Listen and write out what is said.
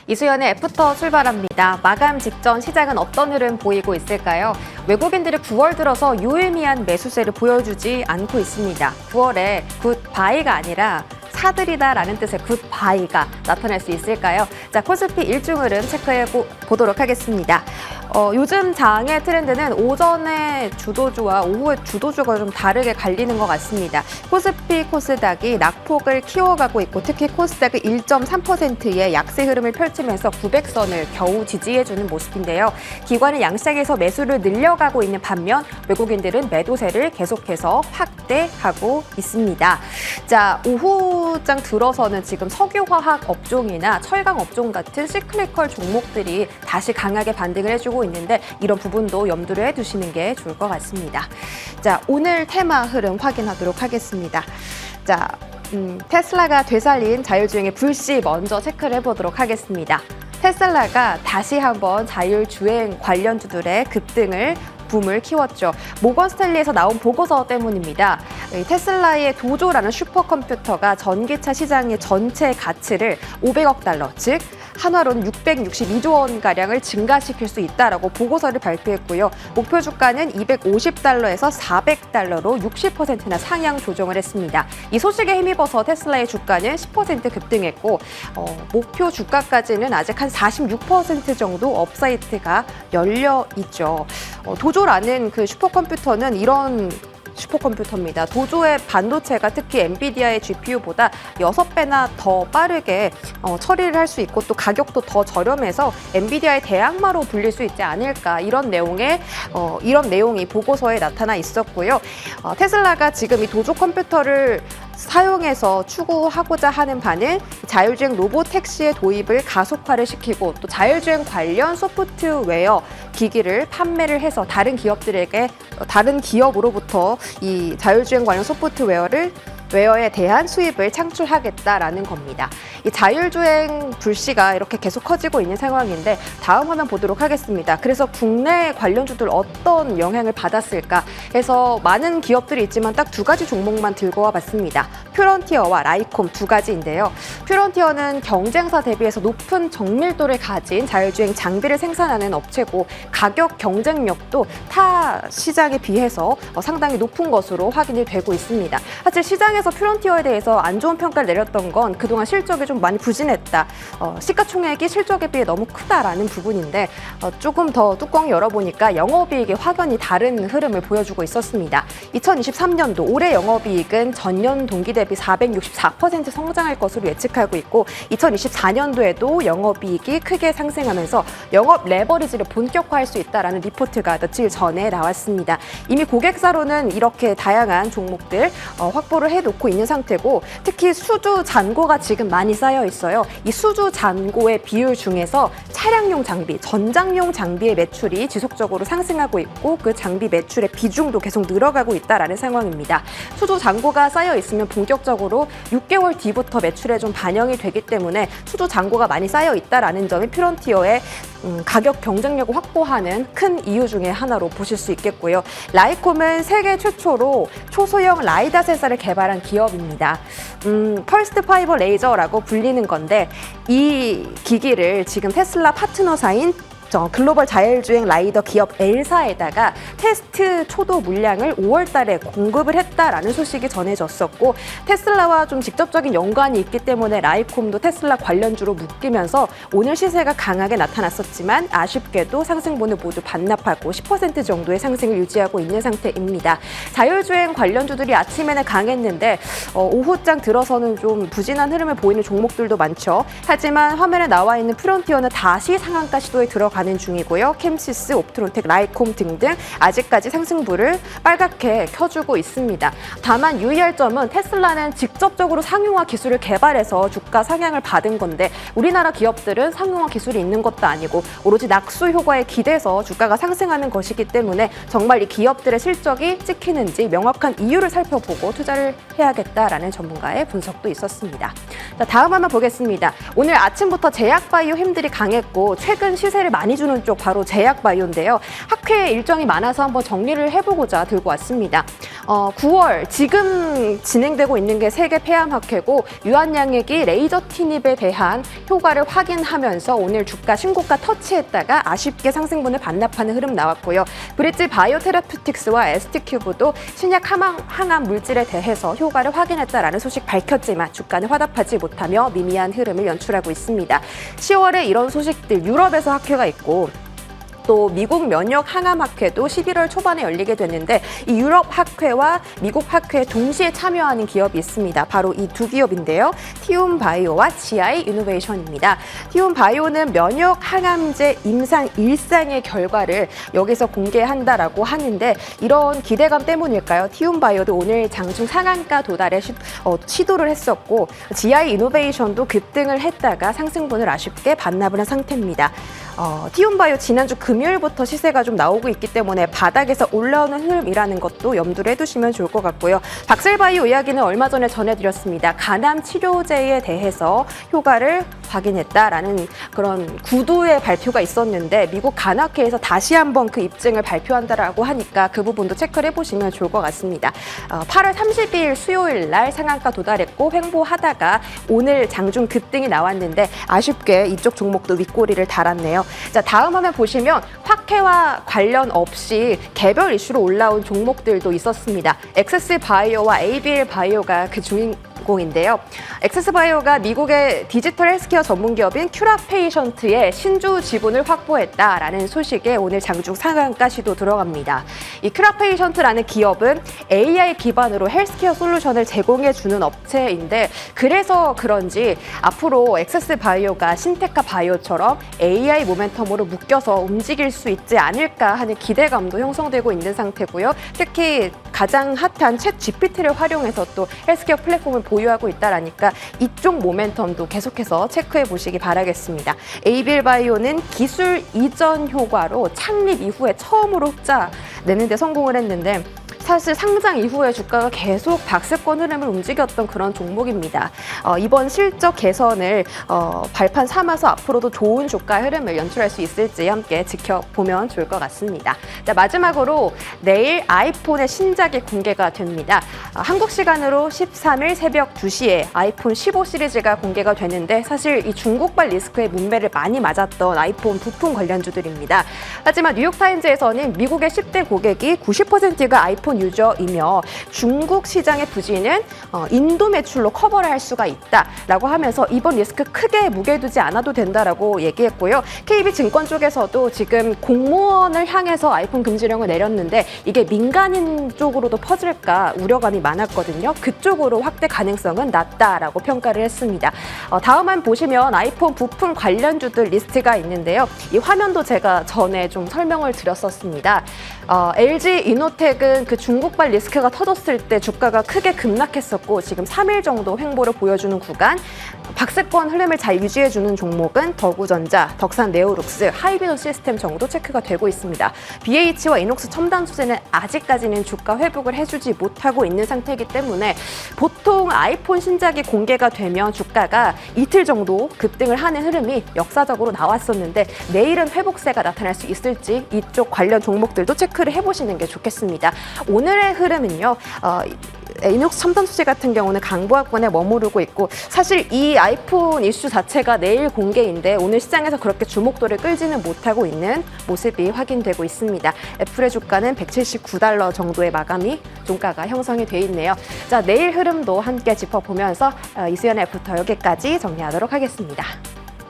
이수연의 애프터 출발합니다. 마감 직전 시장은 어떤 흐름 보이고 있을까요? 외국인들이 9월 들어서 유의미한 매수세를 보여주지 않고 있습니다. 9월에 굿바이가 아니라 사들이다라는 뜻의 굿바이가 나타날 수 있을까요? 자, 코스피 일중 흐름 체크해 보도록 하겠습니다. 요즘 장의 트렌드는 오전의 주도주와 오후의 주도주가 좀 다르게 갈리는 것 같습니다. 코스피, 코스닥이 낙폭을 키워가고 있고 특히 코스닥이 1.3%의 약세 흐름을 펼치면서 900선을 겨우 지지해주는 모습인데요. 기관은 양시장에서 매수를 늘려가고 있는 반면 외국인들은 매도세를 계속해서 확대하고 있습니다. 자, 오후장 들어서는 지금 석유화학 업종이나 철강 업종 같은 시클리컬 종목들이 다시 강하게 반등을 해주고 있는데 이런 부분도 염두를 해두시는 게 좋을 것 같습니다. 자, 오늘 테마 흐름 확인하도록 하겠습니다. 자, 테슬라가 되살린 자율주행의 불씨 먼저 체크를 해보도록 하겠습니다. 테슬라가 다시 한번 자율주행 관련주들의 급등을 붐을 키웠죠. 모건 스탠리에서 나온 보고서 때문입니다. 테슬라의 도조라는 슈퍼컴퓨터가 전기차 시장의 전체 가치를 500억 달러, 즉 한화로는 662조 원가량을 증가시킬 수 있다라고 보고서를 발표했고요. 목표 주가는 250달러에서 400달러로 60%나 상향 조정을 했습니다. 이 소식에 힘입어서 테슬라의 주가는 10% 급등했고 목표 주가까지는 아직 한 46% 정도 업사이트가 열려 있죠. 도조라는 그 슈퍼컴퓨터는 이런 슈퍼컴퓨터입니다. 도조의 반도체가 특히 엔비디아의 GPU보다 6배나 더 빠르게 처리를 할 수 있고 또 가격도 더 저렴해서 엔비디아의 대항마로 불릴 수 있지 않을까 이런 내용이 보고서에 나타나 있었고요. 테슬라가 지금 이 도조 컴퓨터를 사용해서 추구하고자 하는 바는 자율주행 로봇 택시의 도입을 가속화를 시키고 또 자율주행 관련 소프트웨어 기기를 판매를 해서 다른 기업으로부터 이 자율주행 관련 웨어에 대한 수입을 창출하겠다라는 겁니다. 이 자율주행 불씨가 이렇게 계속 커지고 있는 상황인데 다음 화면 보도록 하겠습니다. 그래서 국내 관련주들 어떤 영향을 받았을까 해서 많은 기업들이 있지만 딱 두 가지 종목만 들고 와봤습니다. 퓨런티어와 라이콤 두 가지인데요. 퓨런티어는 경쟁사 대비해서 높은 정밀도를 가진 자율주행 장비를 생산하는 업체고 가격 경쟁력도 타 시장에 비해서 상당히 높은 것으로 확인이 되고 있습니다. 사실 시장에서 퓨런티어에 대해서 안 좋은 평가를 내렸던 건 그동안 실적이 좀 많이 부진했다. 시가총액이 실적에 비해 너무 크다라는 부분인데 조금 더 뚜껑 열어보니까 영업이익이 확연히 다른 흐름을 보여주고 있었습니다. 2023년도 올해 영업이익은 전년 동기 대비 464% 성장할 것으로 예측하고 있고 2024년도에도 영업이익이 크게 상승하면서 영업 레버리지를 본격화할 수 있다라는 리포트가 며칠 전에 나왔습니다. 이미 고객사로는 이렇게 다양한 종목들 확보를 해놓고 있는 상태고 특히 수주 잔고가 지금 많이 쌓여 있어요. 이 수주 잔고의 비율 중에서 차량용 장비, 전장용 장비의 매출이 지속적으로 상승하고 있고 그 장비 매출의 비중도 계속 늘어가고 있다라는 상황입니다. 수주 잔고가 쌓여 있으면 본격적으로 6개월 뒤부터 매출에 좀 반영이 되기 때문에 수주 잔고가 많이 쌓여 있다라는 점이 퓨런티어의 가격 경쟁력을 확보하는 큰 이유 중에 하나로 보실 수 있겠고요. 라이콤은 세계 최초로 초소형 라이다 센서를 개발한 기업입니다. 펄스트 파이버 레이저라고 불리는 건데 이 기기를 지금 테슬라 파트너사인 글로벌 자율주행 라이더 기업 L사에다가 테스트 초도 물량을 5월 달에 공급을 했다라는 소식이 전해졌었고 테슬라와 좀 직접적인 연관이 있기 때문에 라이콤도 테슬라 관련주로 묶이면서 오늘 시세가 강하게 나타났었지만 아쉽게도 상승분을 모두 반납하고 10% 정도의 상승을 유지하고 있는 상태입니다. 자율주행 관련주들이 아침에는 강했는데 오후장 들어서는 좀 부진한 흐름을 보이는 종목들도 많죠. 하지만 화면에 나와 있는 퓨런티어는 다시 상한가 시도에 들어가는 중이고요. 캠시스, 옵트론텍, 라이콤 등등 아직까지 상승부를 빨갛게 켜주고 있습니다. 다만 유의할 점은 테슬라는 직접적으로 상용화 기술을 개발해서 주가 상향을 받은 건데 우리나라 기업들은 상용화 기술이 있는 것도 아니고 오로지 낙수 효과에 기대서 주가가 상승하는 것이기 때문에 정말 이 기업들의 실적이 찍히는지 명확한 이유를 살펴보고 투자를 해야겠다라는 전문가의 분석도 있었습니다. 자, 다음 한번 보겠습니다. 오늘 아침부터 제약바이오 힘들이 강했고 최근 시세를 많이 많이 주는 쪽 바로 제약바이오인데요. 학회 일정이 많아서 한번 정리를 해보고자 들고 왔습니다. 9월 지금 진행되고 있는 게 세계 폐암학회고 유한양액이 레이저 티닙에 대한 효과를 확인하면서 오늘 주가 신고가 터치했다가 아쉽게 상승분을 반납하는 흐름 나왔고요. 브릿지 바이오테라퓨틱스와 ST큐브도 신약 항암 물질에 대해서 효과를 확인했다라는 소식 밝혔지만 주가는 화답하지 못하며 미미한 흐름을 연출하고 있습니다. 10월에 이런 소식들 유럽에서 학회가 있고 또 미국 면역 항암 학회도 11월 초반에 열리게 됐는데 이 유럽 학회와 미국 학회에 동시에 참여하는 기업이 있습니다. 바로 이 두 기업인데요. 티움 바이오와 GI 이노베이션입니다. 티움 바이오는 면역 항암제 임상 1상의 결과를 여기서 공개한다라고 하는데 이런 기대감 때문일까요? 티움 바이오도 오늘 장중 상한가 도달에 시도를 했었고 GI 이노베이션도 급등을 했다가 상승분을 아쉽게 반납을 한 상태입니다. 티움 바이오 지난주 금요일부터 시세가 좀 나오고 있기 때문에 바닥에서 올라오는 흐름이라는 것도 염두를 해두시면 좋을 것 같고요. 박셀바이오 이야기는 얼마 전에 전해드렸습니다. 간암 치료제에 대해서 효과를 확인했다라는 그런 구두의 발표가 있었는데 미국 간학회에서 다시 한번 그 입증을 발표한다라고 하니까 그 부분도 체크를 해보시면 좋을 것 같습니다. 8월 30일 수요일 날 상한가 도달했고 횡보하다가 오늘 장중 급등이 나왔는데 아쉽게 이쪽 종목도 윗꼬리를 달았네요. 자, 다음 화면 보시면 학회와 관련 없이 개별 이슈로 올라온 종목들도 있었습니다. 엑세스바이오와 ABL바이오가 그 주인공인데요. 엑세스바이오가 미국의 디지털 헬스케어 전문기업인 큐라페이션트의 신주 지분을 확보했다라는 소식에 오늘 장중 상한가 시도 들어갑니다. 이 큐라페이션트라는 기업은 AI 기반으로 헬스케어 솔루션을 제공해주는 업체인데 그래서 그런지 앞으로 엑세스바이오가 신테카 바이오처럼 AI 모멘텀으로 묶여서 움직일 수 있지 않을까 하는 기대감도 형성되고 있는 상태고요. 특히 가장 핫한 챗 GPT를 활용해서 또 헬스케어 플랫폼을 보유하고 있다라니까 이쪽 모멘텀도 계속해서 체크해 보시기 바라겠습니다. 에이빌바이오는 기술 이전 효과로 창립 이후에 처음으로 흑자 내는 데 성공을 했는데 사실 상장 이후에 주가가 계속 박스권 흐름을 움직였던 그런 종목입니다. 이번 실적 개선을 발판 삼아서 앞으로도 좋은 주가 흐름을 연출할 수 있을지 함께 지켜보면 좋을 것 같습니다. 자, 마지막으로 내일 아이폰의 신작이 공개가 됩니다. 한국 시간으로 13일 새벽 2시에 아이폰 15 시리즈가 공개가 되는데 사실 이 중국발 리스크에 문매를 많이 맞았던 아이폰 부품 관련주들입니다. 하지만 뉴욕타임즈에서는 미국의 10대 고객이 90%가 아이폰 유저이며 중국 시장의 부진은 인도 매출로 커버를 할 수가 있다라고 하면서 이번 리스크 크게 무게두지 않아도 된다라고 얘기했고요. KB증권 쪽에서도 지금 공무원을 향해서 아이폰 금지령을 내렸는데 이게 민간인 쪽으로도 퍼질까 우려감이 많았거든요. 그쪽으로 확대 가능성은 낮다라고 평가를 했습니다. 다음 한 보시면 아이폰 부품 관련주들 리스트가 있는데요. 이 화면도 제가 전에 좀 설명을 드렸었습니다. LG 이노텍은 그 중국발 리스크가 터졌을 때 주가가 크게 급락했었고 지금 3일 정도 횡보를 보여주는 구간, 박스권 흐름을 잘 유지해주는 종목은 더구전자, 덕산 네오룩스, 하이비노 시스템 정도 체크가 되고 있습니다. BH와 이녹스 첨단 소재는 아직까지는 주가 회복을 해주지 못하고 있는 상태이기 때문에 보통 아이폰 신작이 공개가 되면 주가가 이틀 정도 급등을 하는 흐름이 역사적으로 나왔었는데 내일은 회복세가 나타날 수 있을지 이쪽 관련 종목들도 체크를 해보시는 게 좋겠습니다. 오늘의 흐름은요. 이녹스 첨단 소재 같은 경우는 강보합권에 머무르고 있고 사실 이 아이폰 이슈 자체가 내일 공개인데 오늘 시장에서 그렇게 주목도를 끌지는 못하고 있는 모습이 확인되고 있습니다. 애플의 주가는 $179 정도의 마감이 종가가 형성이 돼 있네요. 자, 내일 흐름도 함께 짚어보면서 이수연의 애프터 여기까지 정리하도록 하겠습니다.